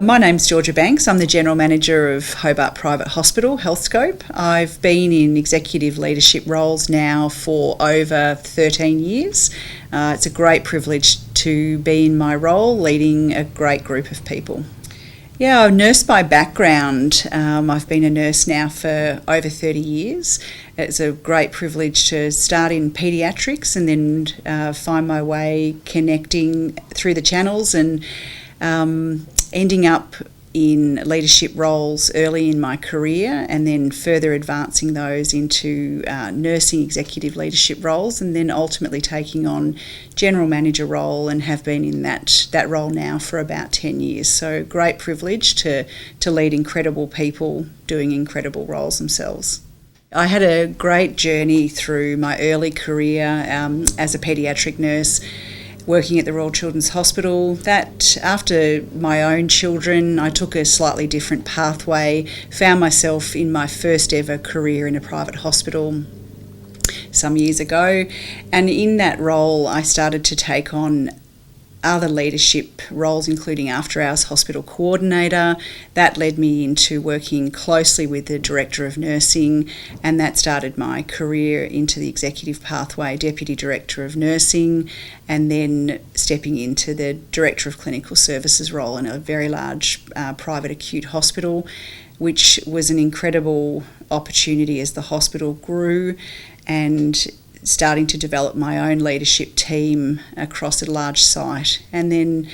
My name's Georgia Banks. I'm the General Manager of Hobart Private Hospital, Healthscope. I've been in executive leadership roles now for over 13 years. It's a great privilege to be in my role, leading a great group of people. Yeah, I'm a nurse by background. I've been a nurse now for over 30 years. It's a great privilege to start in paediatrics and then find my way connecting through the channels and ending up in leadership roles early in my career and then further advancing those into nursing executive leadership roles and then ultimately taking on general manager role and have been in that role now for about 10 years. So great privilege to lead incredible people doing incredible roles themselves. I had a great journey through my early career as a paediatric nurse, working at the Royal Children's Hospital. That after my own children, I took a slightly different pathway, found myself in my first ever career in a private hospital some years ago, and in that role I started to take on other leadership roles, including after hours hospital coordinator. That led me into working closely with the director of nursing, and that started my career into the executive pathway, deputy director of nursing, and then stepping into the director of clinical services role in a very large private acute hospital, which was an incredible opportunity as the hospital grew and starting to develop my own leadership team across a large site, and then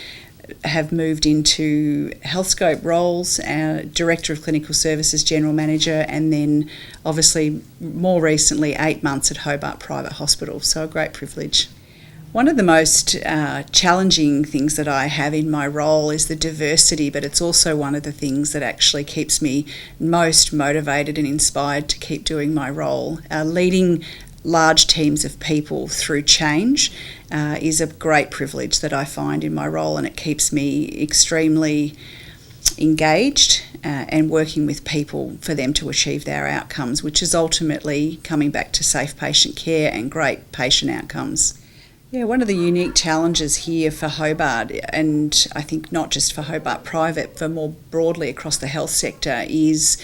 have moved into Healthscope roles, Director of Clinical Services, General Manager, and then obviously more recently 8 months at Hobart Private Hospital, so a great privilege. One of the most challenging things that I have in my role is the diversity, but it's also one of the things that actually keeps me most motivated and inspired to keep doing my role. Leading large teams of people through change is a great privilege that I find in my role, and it keeps me extremely engaged and working with people for them to achieve their outcomes, which is ultimately coming back to safe patient care and great patient outcomes. Yeah, one of the unique challenges here for Hobart, and I think not just for Hobart Private, but more broadly across the health sector, is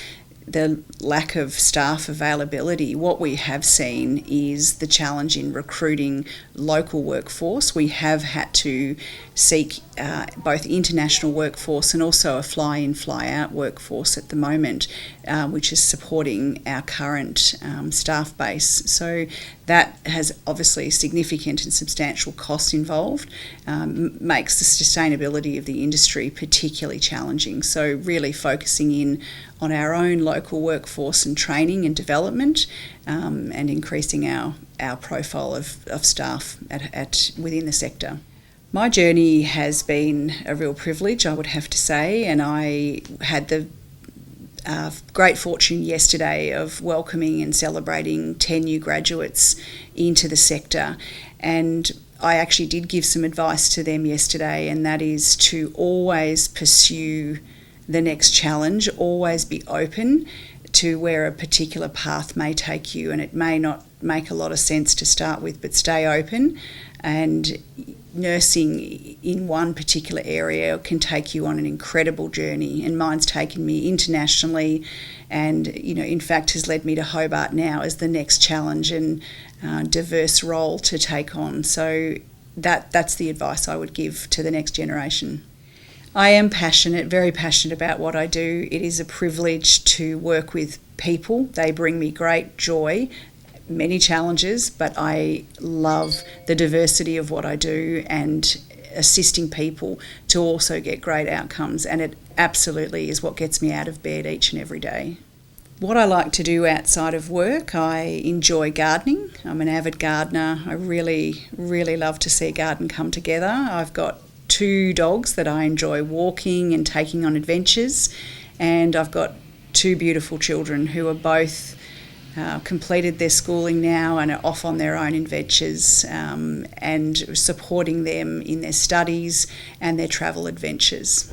the lack of staff availability. What we have seen is the challenge in recruiting local workforce. We have had to seek both international workforce and also a fly-in, fly-out workforce at the moment, which is supporting our current staff base. So that has obviously significant and substantial costs involved, makes the sustainability of the industry particularly challenging. So really focusing in on our own local workforce and training and development, and increasing our profile of staff within the sector. My journey has been a real privilege, I would have to say, and I had the great fortune yesterday of welcoming and celebrating 10 new graduates into the sector, and I actually did give some advice to them yesterday, and that is to always pursue the next challenge, always be open to where a particular path may take you, and it may not make a lot of sense to start with, but stay open. And nursing in one particular area can take you on an incredible journey, and mine's taken me internationally, and in fact has led me to Hobart now as the next challenge and diverse role to take on. So that's the advice I would give to the next generation. I am passionate, very passionate about what I do. It is a privilege to work with people. They bring me great joy, many challenges, but I love the diversity of what I do and assisting people to also get great outcomes, and it absolutely is what gets me out of bed each and every day. What I like to do outside of work, I enjoy gardening. I'm an avid gardener. I really, really love to see a garden come together. I've got 2 dogs that I enjoy walking and taking on adventures, and I've got 2 beautiful children who are both completed their schooling now and are off on their own adventures, and supporting them in their studies and their travel adventures.